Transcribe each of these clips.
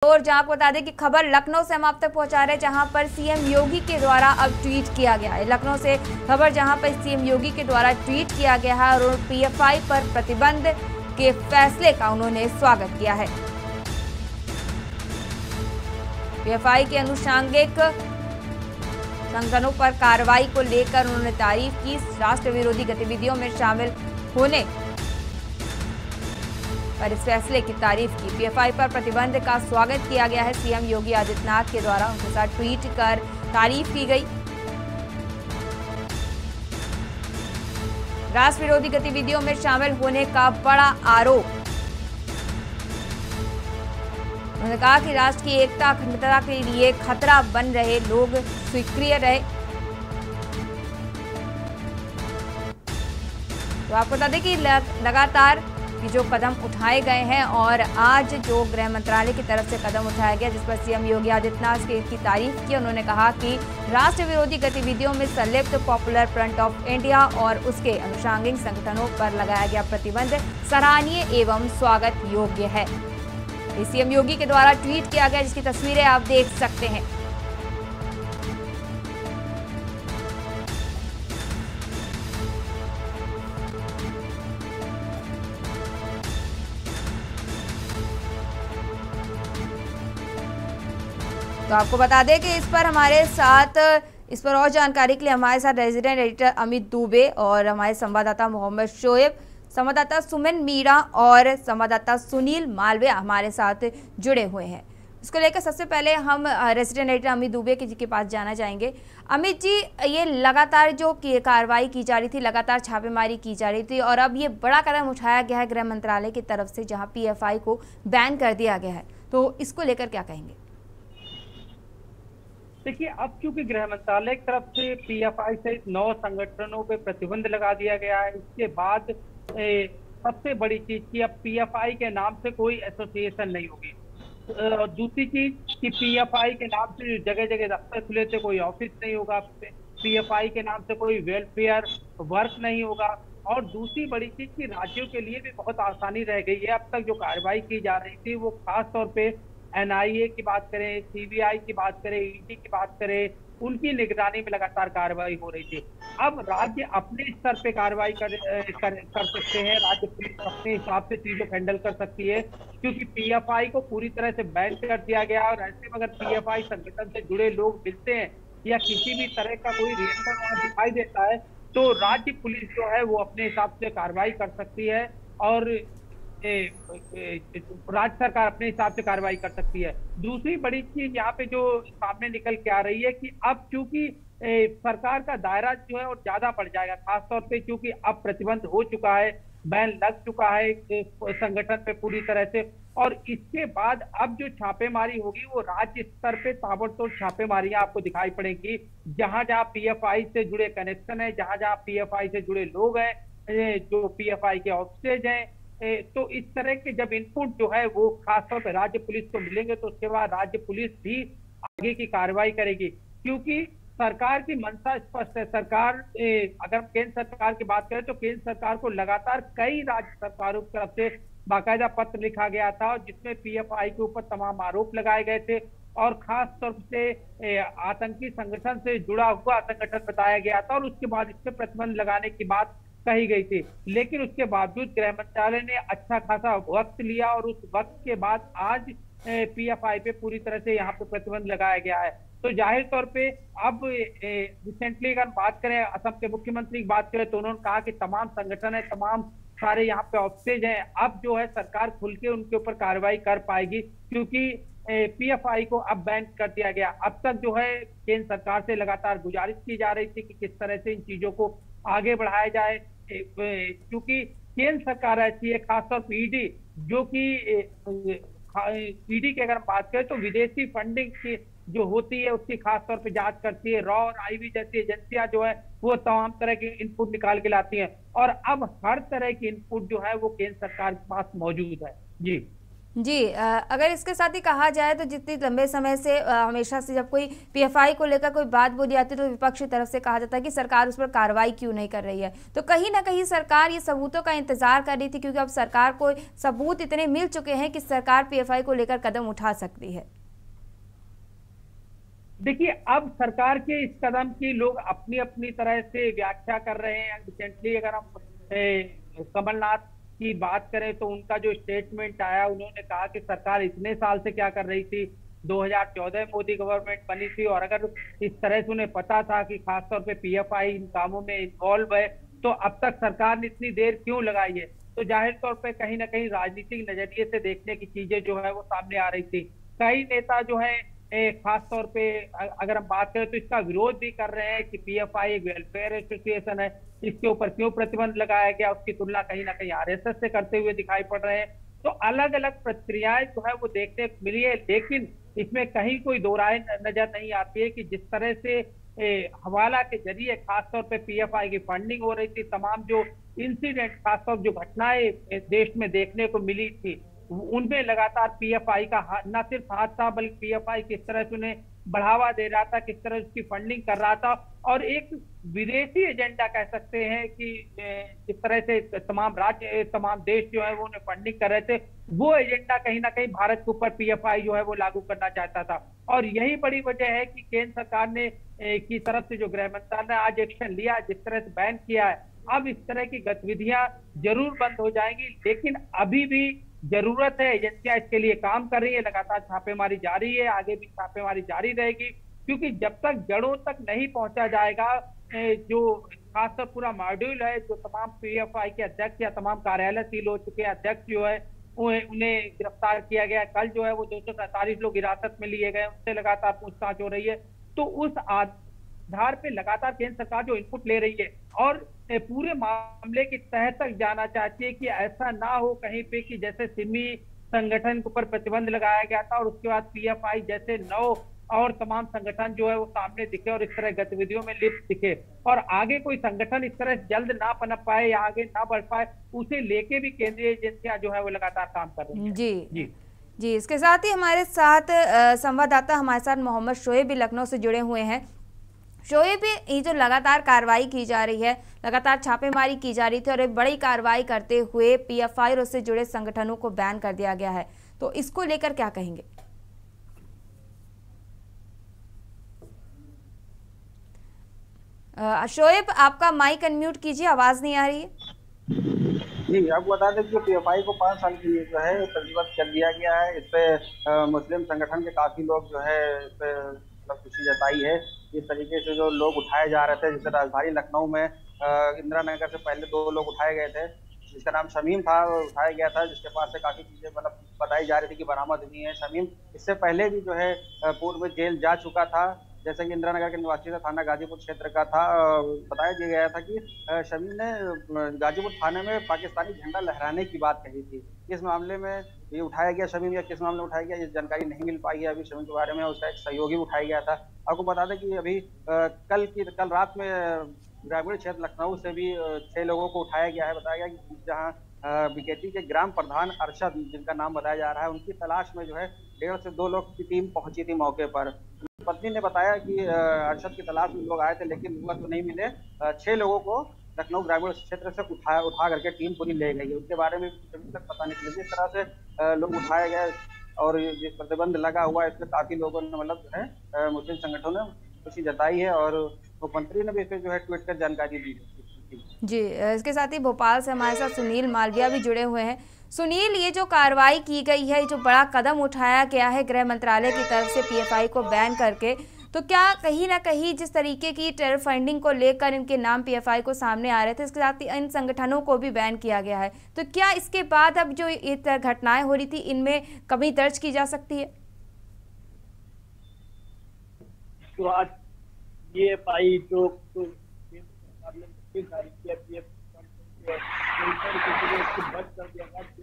और जहां को बता दें कि खबर लखनऊ से हम आप तक पहुंचा रहे हैं, जहां पर सीएम योगी के द्वारा अब ट्वीट किया गया है। लखनऊ से खबर जहां पर सीएम योगी के द्वारा ट्वीट किया गया है और पीएफआई पर प्रतिबंध के फैसले का उन्होंने स्वागत किया है। पीएफआई के अनुषंगिक संगठनों पर कार्रवाई को लेकर उन्होंने तारीफ की। राष्ट्र विरोधी गतिविधियों में शामिल होने पर इस फैसले की तारीफ की। पीएफआई पर प्रतिबंध का स्वागत किया गया है। सीएम योगी आदित्यनाथ के द्वारा उनके साथ ट्वीट कर तारीफ की गई। राष्ट्र विरोधी गतिविधियों में शामिल होने का बड़ा आरोप। उन्होंने कहा कि राष्ट्र की एकता अखंडता के लिए खतरा बन रहे लोग सक्रिय रहे। तो आपको बता दें कि लगातार कि जो कदम उठाए गए हैं और आज जो गृह मंत्रालय की तरफ से कदम उठाया गया, जिस पर सीएम योगी आदित्यनाथ की तारीफ की। उन्होंने कहा कि राष्ट्र विरोधी गतिविधियों में संलिप्त पॉपुलर फ्रंट ऑफ इंडिया और उसके अनुषंगिक संगठनों पर लगाया गया प्रतिबंध सराहनीय एवं स्वागत योग्य है। सीएम योगी के द्वारा ट्वीट किया गया, जिसकी तस्वीरें आप देख सकते हैं। तो आपको बता दें कि इस पर और जानकारी के लिए हमारे साथ रेजिडेंट एडिटर अमित दुबे और हमारे संवाददाता मोहम्मद शोएब, संवाददाता सुमन मीणा और संवाददाता सुनील मालविया हमारे साथ जुड़े हुए हैं। इसको लेकर सबसे पहले हम रेजिडेंट एडिटर अमित दुबे जी के पास जाना चाहेंगे। अमित जी, ये लगातार जो कार्रवाई की जा रही थी, लगातार छापेमारी की जा रही थी और अब ये बड़ा कदम उठाया गया है गृह मंत्रालय की तरफ से, जहाँ पीएफआई को बैन कर दिया गया है, तो इसको लेकर क्या कहेंगे? देखिए, अब चूंकि गृह मंत्रालय की तरफ से पीएफआई सहित 9 संगठनों पे प्रतिबंध लगा दिया गया है, इसके बाद सबसे बड़ी चीज कि अब पीएफआई के नाम से कोई एसोसिएशन नहीं होगी। दूसरी चीज कि पीएफआई के नाम से जगह जगह दफ्तर खुले थे, कोई ऑफिस नहीं होगा। पीएफआई के नाम से कोई वेलफेयर वर्क नहीं होगा। और दूसरी बड़ी चीज कि राज्यों के लिए भी बहुत आसानी रह गई है। अब तक जो कार्रवाई की जा रही थी वो खास तौर पे एनआईए की बात करें, सीबीआई की बात करें, ईडी की बात करें, उनकी निगरानी में लगातार कार्रवाई हो रही थी। अब राज्य अपने स्तर पे कार्रवाई कर सकते हैं। राज्य पुलिस अपने हिसाब से चीजों को हैंडल कर सकती है, क्योंकि पीएफआई को पूरी तरह से बैन कर दिया गया। और ऐसे में अगर पीएफआई संगठन से जुड़े लोग मिलते हैं या किसी भी तरह का कोई रिएक्शन वहां दिखाई देता है, तो राज्य पुलिस जो है वो अपने हिसाब से कार्रवाई कर सकती है और राज्य सरकार अपने हिसाब से कार्रवाई कर सकती है। दूसरी बड़ी चीज यहाँ पे जो सामने निकल के आ रही है कि अब चूंकि सरकार का दायरा जो है और ज्यादा बढ़ जाएगा, खासतौर पे क्योंकि अब प्रतिबंध हो चुका है, बैन लग चुका है संगठन पे पूरी तरह से। और इसके बाद अब जो छापेमारी होगी वो राज्य स्तर पे ताबड़तोड़ छापेमारियां आपको दिखाई पड़ेंगी। जहां जहां पीएफआई से जुड़े कनेक्शन है, जहां जहां पीएफआई से जुड़े लोग हैं, जो पीएफआई के ऑफिसेज हैं, तो इस तरह के जब इनपुट जो है वो खासतौर पर राज्य पुलिस को मिलेंगे, तो उसके बाद राज्य पुलिस भी आगे की कार्रवाई करेगी। क्योंकि सरकार की मंशा स्पष्ट है। सरकार अगर केंद्र सरकार की बात करें तो केंद्र सरकार को लगातार कई राज्य सरकारों की तरफ से बाकायदा पत्र लिखा गया था, जिसमें पीएफआई के ऊपर तमाम आरोप लगाए गए थे और खास तौर से आतंकी संगठन से जुड़ा हुआ संगठन बताया गया था और उसके बाद इस पर प्रतिबंध लगाने की बात कही गई थी। लेकिन उसके बावजूद गृह मंत्रालय ने अच्छा खासा वक्त लिया और उस वक्त के बाद आज पीएफआई पे पूरी तरह से यहाँ पे प्रतिबंध लगाया गया है। तो जाहिर तौर पे अब रिसेंटली अगर बात करें, असम के मुख्यमंत्री की बात करें, तो उन्होंने कहा कि तमाम संगठन है, तमाम सारे यहाँ पे ऑफिसेज हैं, अब जो है सरकार खुल के उनके ऊपर कार्रवाई कर पाएगी, क्योंकि पीएफआई को अब बैन कर दिया गया। अब तक जो है केंद्र सरकार से लगातार गुजारिश की जा रही थी कि किस तरह से इन चीजों को आगे बढ़ाया जाए, क्योंकि केंद्र सरकार ऐसी है, खासतौर पर ईडी, जो कि ईडी की अगर बात करें तो विदेशी फंडिंग की जो होती है उसकी खासतौर पे जांच करती है। रॉ और आईबी जैसी एजेंसियां जो है वो तमाम तरह के इनपुट निकाल के लाती हैं और अब हर तरह की इनपुट जो है वो केंद्र सरकार के पास मौजूद है। जी जी, अगर इसके साथ ही कहा जाए तो जितनी लंबे समय से हमेशा से जब कोई पीएफआई को लेकर कोई बात बोली जाती है तो विपक्ष की तरफ से कहा जाता है कि सरकार उस पर कार्रवाई क्यों नहीं कर रही है। तो कहीं ना कहीं सरकार ये सबूतों का इंतजार कर रही थी, क्योंकि अब सरकार को सबूत इतने मिल चुके हैं कि सरकार पीएफआई को लेकर कदम उठा सकती है। देखिए, अब सरकार के इस कदम की लोग अपनी अपनी तरह से व्याख्या कर रहे हैं। रिसेंटली अगर हम कमलनाथ की बात करें तो उनका जो स्टेटमेंट आया, उन्होंने कहा कि सरकार इतने साल से क्या कर रही थी, 2014 मोदी गवर्नमेंट बनी थी, और अगर इस तरह से उन्हें पता था कि खासतौर पे पीएफआई इन कामों में इन्वॉल्व है तो अब तक सरकार ने इतनी देर क्यों लगाई है। तो जाहिर तौर पे कहीं ना कहीं राजनीतिक नजरिए से देखने की चीजें जो है वो सामने आ रही थी। कई नेता जो है खास तौर पे अगर हम बात करें तो इसका विरोध भी कर रहे हैं कि पीएफआई एक वेलफेयर एसोसिएशन है, इसके ऊपर क्यों प्रतिबंध लगाया गया, उसकी तुलना कहीं ना कहीं आरएसएस से करते हुए दिखाई पड़ रहे हैं। तो अलग अलग प्रतिक्रियाएं जो है वो देखने को मिली है, लेकिन इसमें कहीं कोई दो राय नजर नहीं आती है कि जिस तरह से हवाला के जरिए खासतौर पे पीएफआई की फंडिंग हो रही थी, तमाम जो इंसिडेंट खासतौर जो घटनाएं देश में देखने को मिली थी, उनमें लगातार पीएफआई का न सिर्फ हाथ था, बल्कि पीएफआई किस तरह से उन्हें बढ़ावा दे रहा था, किस तरह उसकी फंडिंग कर रहा था, और एक विदेशी एजेंडा कह सकते हैं कि जिस तरह से तमाम राज्य तमाम देश जो है वो उन्हें फंडिंग कर रहे थे, वो एजेंडा कहीं ना कहीं भारत के ऊपर पीएफआई जो है वो लागू करना चाहता था। और यही बड़ी वजह है कि केंद्र सरकार ने की तरफ से जो गृह मंत्रालय ने आज एक्शन लिया, जिस तरह से बैन किया है, अब इस तरह की गतिविधियां जरूर बंद हो जाएंगी, लेकिन अभी भी जरूरत है। एजेंसियां इसके लिए काम कर रही है, लगातार छापेमारी जारी है, आगे भी छापेमारी जारी रहेगी, क्योंकि जब तक जड़ों तक नहीं पहुंचा जाएगा, जो खासकर पूरा मॉड्यूल है, जो तमाम पीएफआई के अध्यक्ष या तमाम कार्यालय सील हो चुके अध्यक्ष जो है उन्हें गिरफ्तार किया गया। कल जो है वो 247 लोग हिरासत में लिए गए, उनसे लगातार पूछताछ हो रही है। तो उस आधार पे लगातार केंद्र सरकार जो इनपुट ले रही है और पूरे मामले की तह तक जाना चाहती है कि ऐसा ना हो कहीं पे कि जैसे सिमी संगठन के ऊपर प्रतिबंध लगाया गया था और उसके बाद पीएफआई जैसे 9 और तमाम संगठन जो है वो सामने दिखे और इस तरह गतिविधियों में लिप्त दिखे, और आगे कोई संगठन इस तरह जल्द ना पनप पाए या आगे ना बढ़ पाए, उसे लेके भी केंद्रीय एजेंसियां जो है वो लगातार काम कर रही हैं। जी जी जी, इसके साथ ही हमारे साथ संवाददाता हमारे साथ मोहम्मद शोएब भी लखनऊ से जुड़े हुए हैं। शोएब, ये जो लगातार कार्रवाई की जा रही है, लगातार छापेमारी की जा रही थी और एक बड़ी कार्रवाई करते हुए पीएफआई और उससे जुड़े संगठनों को बैन कर दिया गया है, तो इसको लेकर क्या कहेंगे? शोएब, आपका माइक अनम्यूट कीजिए, आवाज नहीं आ रही है। जी, आपको बता दें कि पीएफआई को 5 साल के लिए जो है प्रतिबंध कर दिया गया है। इस पे मुस्लिम संगठन के काफी लोग जो है इस पे मतलब खुशी जताई है। इस तरीके से जो लोग उठाए जा रहे थे, जैसे राजधानी लखनऊ में इंदिरा नगर से पहले 2 लोग उठाए गए थे, जिसका नाम शमीम था, वो उठाया गया था, जिसके पास से काफी चीजें मतलब बताई जा रही थी कि बरामद हुई है। शमीम इससे पहले भी जो है पूर्व में जेल जा चुका था, जैसे कि इंदिरा नगर के निवासी था, थाना गाजीपुर क्षेत्र का था। बताया दिया गया था कि शमीम ने गाजीपुर थाने में पाकिस्तानी झंडा लहराने की बात कही थी। किस मामले में ये उठाया गया शमीम या किस मामले में उठाया गया, ये जानकारी नहीं मिल पाई है अभी शमीम के बारे में। उसका एक सहयोगी उठाया गया था। आपको बता दें कि अभी कल रात में ग्रामीण क्षेत्र लखनऊ से भी 6 लोगों को उठाया गया है। बताया गया कि जहाँ बीकेटी के ग्राम प्रधान अरशद, जिनका नाम बताया जा रहा है, उनकी तलाश में जो है 1.5 से 2 लोग की टीम पहुंची थी मौके पर। पत्नी ने बताया कि अरशद की तलाश में लोग आए थे, लेकिन वह तो नहीं मिले। 6 लोगों को लखनऊ ग्रामीण क्षेत्र से उठा करके टीम पूरी ले गई है। उनके बारे में अभी तक पता नहीं चला। जिस तरह से लोग उठाए गए और जिस प्रतिबंध लगा हुआ है, इसमें काफी लोगों ने मतलब जो है मुस्लिम संगठनों ने खुशी जताई है और मुख्यमंत्री ने भी इसे जो है ट्वीट कर जानकारी दी। जी, इसके साथ ही भोपाल से हमारे साथ सुनील मालविया भी जुड़े हुए हैं। सुनील, ये जो कार्रवाई की गई है, जो बड़ा कदम उठाया गया है गृह मंत्रालय की तरफ से पीएफआई को बैन करके, तो क्या कहीं ना कहीं जिस तरीके की टेरर फंडिंग को लेकर इनके नाम पीएफआई को सामने आ रहे थे, इसके साथ ही इन संगठनों को भी बैन किया गया है, तो क्या इसके बाद अब जो ये घटनाएं हो रही थी इनमें कमी दर्ज की जा सकती है? तो आज ये पाई जो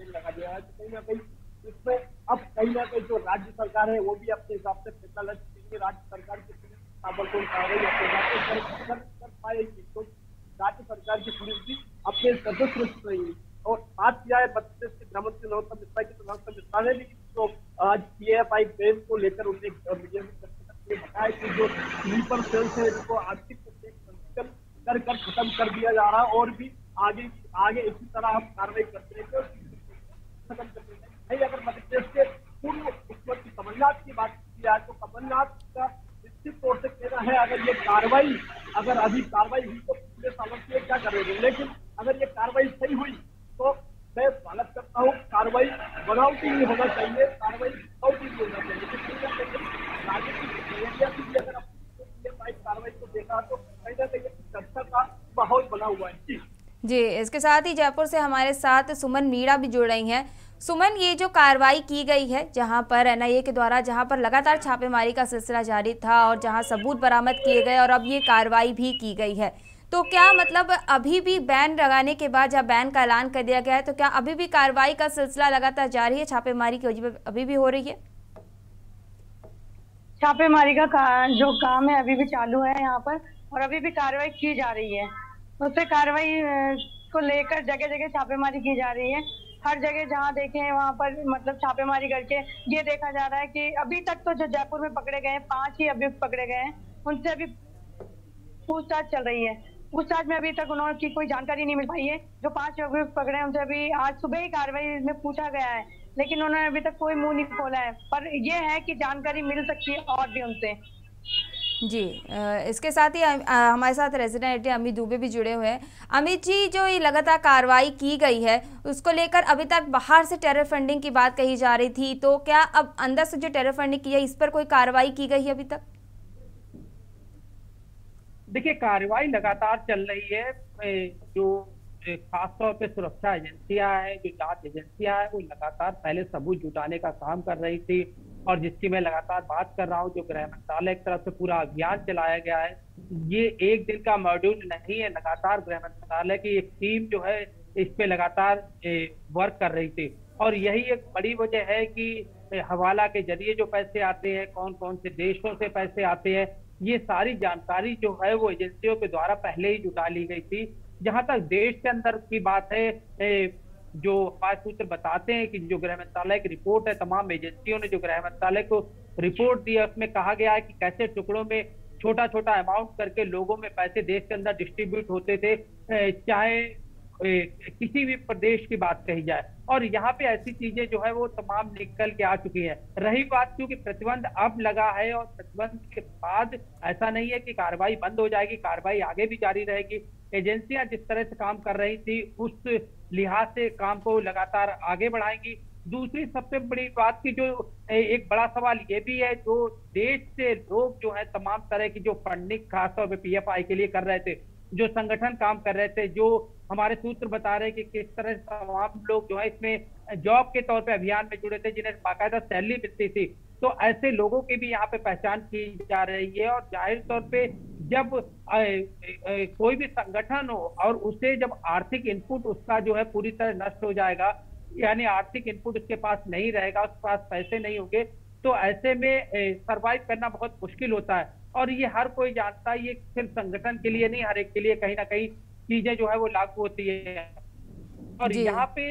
लगा दिया है, कहीं ना कहीं इसमें अब कहीं ना कहीं जो राज्य सरकार है वो भी अपने हिसाब से फैसला ले सकती है। राज्य सरकार की ताबड़तोड़ कार्रवाई कर पाएगी तो राज्य सरकार की पुलिस भी अपने सदस्य रहेगी और बात किया है मध्य प्रदेश के गृहमंत्री नरोत्तम मिश्रा की, तो नरोत्तम मिश्रा ने भी तो आज पीएफआई बैंक को लेकर उन्हें मीडिया में बताया कि जो स्लीपर सेल्स है उनको आर्थिक संतुलन कर खत्म कर दिया जा रहा है और भी आगे इसी तरह हम कार्रवाई करते रहेंगे और खत्म करते रहेंगे। अगर मध्य प्रदेश के पूर्व मुख्यमंत्री कमलनाथ की बात की जाए तो कमलनाथ का निश्चित तौर से कहना है अगर अभी कार्रवाई हुई तो पिछले सालों से क्या करेंगे, लेकिन अगर ये कार्रवाई सही हुई तो मैं स्वागत करता हूँ। कार्रवाई बनावटी नहीं होना चाहिए, कार्रवाई बनावटी नहीं होना चाहिए। अगर अपनी कार्रवाई को देखा तो कहीं ना कहीं चर्चा का माहौल बना हुआ है। जी, इसके साथ ही जयपुर से हमारे साथ सुमन मीणा भी जुड़ रही हैं। सुमन, ये जो कार्रवाई की गई है जहां पर एनआईए के द्वारा जहां पर लगातार छापेमारी का सिलसिला जारी था और जहां सबूत बरामद किए गए और अब ये कार्रवाई भी की गई है, तो क्या मतलब अभी भी बैन लगाने के बाद जब बैन का ऐलान कर दिया गया है तो क्या अभी भी कार्रवाई का सिलसिला लगातार जारी है, छापेमारी की वजह अभी भी हो रही है? छापेमारी का जो काम है अभी भी चालू है यहाँ पर और अभी भी कार्रवाई की जा रही है। उससे कार्रवाई को लेकर जगह जगह छापेमारी की जा रही है। हर जगह जहाँ देखें वहाँ पर मतलब छापेमारी करके ये देखा जा रहा है कि अभी तक तो जो जयपुर में पकड़े गए 5 ही अभियुक्त पकड़े गए हैं, उनसे अभी पूछताछ चल रही है। पूछताछ में अभी तक उन्होंने की कोई जानकारी नहीं मिल पाई है। जो 5 अभियुक्त पकड़े हैं उनसे अभी आज सुबह ही कार्रवाई में पूछा गया है, लेकिन उन्होंने अभी तक कोई मुंह नहीं खोला है। पर यह है कि जानकारी मिल सकती है और भी उनसे। जी, इसके साथ ही हमारे साथ रेजिडेंट एडिटर अमित दुबे भी जुड़े हुए हैं। अमित जी, जो ये लगातार कार्रवाई की गई है उसको लेकर अभी तक बाहर से टेरर फंडिंग की बात कही जा रही थी, तो क्या अब अंदर से जो टेरर फंडिंग की है इस पर कोई कार्रवाई की गई है अभी तक? देखिए, कार्रवाई लगातार चल रही है। जो खासतौर पे सुरक्षा एजेंसियां हैं, जो जांच एजेंसियां हैं, वो लगातार पहले सबूत जुटाने का काम कर रही थी और जिसकी मैं लगातार बात कर रहा हूँ। जो गृह मंत्रालय की तरफ से पूरा अभियान चलाया गया है, ये एक दिन का मॉड्यूल नहीं है। लगातार गृह मंत्रालय की एक टीम जो है इस पे लगातार वर्क कर रही थी और यही एक बड़ी वजह है कि हवाला के जरिए जो पैसे आते हैं, कौन कौन से देशों से पैसे आते हैं, ये सारी जानकारी जो है वो एजेंसियों के द्वारा पहले ही जुटा ली गई थी। जहां तक देश के अंदर की बात है, जो हमारे सूत्र बताते हैं कि जो गृह मंत्रालय की रिपोर्ट है, तमाम एजेंसियों ने जो गृह मंत्रालय को रिपोर्ट दी है उसमें कहा गया है कि कैसे टुकड़ों में छोटा छोटा अमाउंट करके लोगों में पैसे देश के अंदर डिस्ट्रीब्यूट होते थे, चाहे किसी भी प्रदेश की बात कही जाए। और यहाँ पे ऐसी चीजें जो है वो तमाम निकल के आ चुकी है। रही बात क्योंकि प्रतिबंध अब लगा है और प्रतिबंध के बाद ऐसा नहीं है कि कार्रवाई बंद हो जाएगी, कार्रवाई आगे भी जारी रहेगी। एजेंसियां जिस तरह से काम कर रही थी उस लिहाज से काम को लगातार आगे बढ़ाएंगी। दूसरी सबसे बड़ी बात की जो एक बड़ा सवाल ये भी है, जो देश से लोग जो है तमाम तरह की जो फंडिंग खासतौर पर पीएफआई के लिए कर रहे थे, जो संगठन काम कर रहे थे, जो हमारे सूत्र बता रहे हैं कि किस तरह से तमाम लोग जो है इसमें जॉब के तौर पे अभियान में जुड़े थे, जिन्हें बाकायदा सैलरी मिलती थी, तो ऐसे लोगों की भी यहाँ पे पहचान की जा रही है। और जाहिर तौर पे जब कोई भी संगठन हो और उसे जब आर्थिक इनपुट उसका जो है पूरी तरह नष्ट हो जाएगा, यानी आर्थिक इनपुट उसके पास नहीं रहेगा, उसके पास पैसे नहीं होंगे, तो ऐसे में सरवाइव करना बहुत मुश्किल होता है। और ये हर कोई जानता है, ये सिर्फ संगठन के लिए नहीं, हर एक के लिए कहीं ना कहीं चीजें जो है वो लागू होती है। और यहाँ पे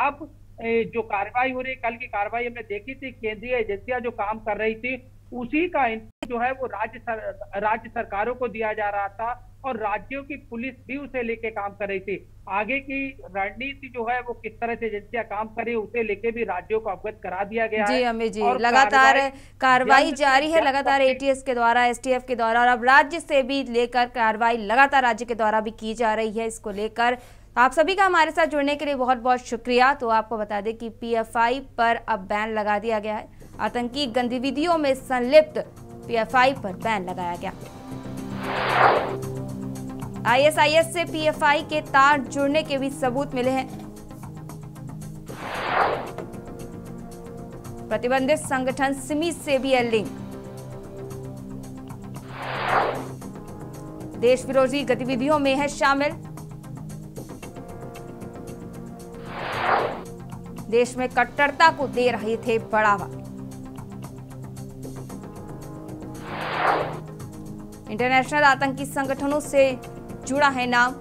अब जो कार्रवाई हो रही, कल की कार्रवाई हमने देखी थी, केंद्रीय एजेंसियां जो काम कर रही थी उसी का इनपुट जो है वो राज्य सरकारों को दिया जा रहा था और राज्यों की पुलिस भी उसे लेके काम कर रही थी। आगे की रणनीति जो है वो किस तरह से एजेंसियां काम कर रही है उसे लेके भी राज्यों को अवगत करा दिया गया है। जी अमित जी, लगातार कार्रवाई जारी है, लगातार एटीएस के द्वारा, एसटीएफ के द्वारा और अब राज्य से भी लेकर कार्रवाई लगातार राज्य के द्वारा भी की जा रही है। इसको लेकर आप सभी का हमारे साथ जुड़ने के लिए बहुत बहुत शुक्रिया। तो आपको बता दें कि पीएफआई पर अब बैन लगा दिया गया है। आतंकी गतिविधियों में संलिप्त पीएफआई पर बैन लगाया गया। आईएसआईएस से पीएफआई के तार जुड़ने के भी सबूत मिले हैं। प्रतिबंधित संगठन सिमी से भी है लिंक। देश विरोधी गतिविधियों में है शामिल। देश में कट्टरता को दे रहे थे बढ़ावा। इंटरनेशनल आतंकी संगठनों से जुड़ा है नाम।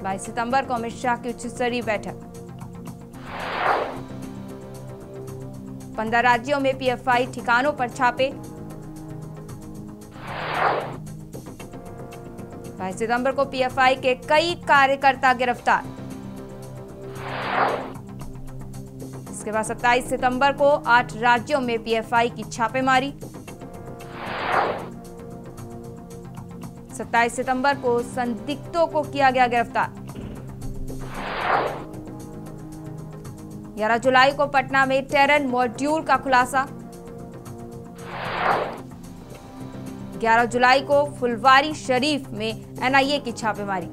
22 सितंबर को अमित शाह की उच्च स्तरीय बैठक। 15 राज्यों में पीएफआई ठिकानों पर छापे। 22 सितंबर को पीएफआई के कई कार्यकर्ता गिरफ्तार। इसके बाद 27 सितंबर को 8 राज्यों में पीएफआई की छापेमारी। 27 सितंबर को संदिग्धों को किया गया गिरफ्तार। 11 जुलाई को पटना में टेरर मॉड्यूल का खुलासा। 11 जुलाई को फुलवारी शरीफ में एनआईए की छापेमारी।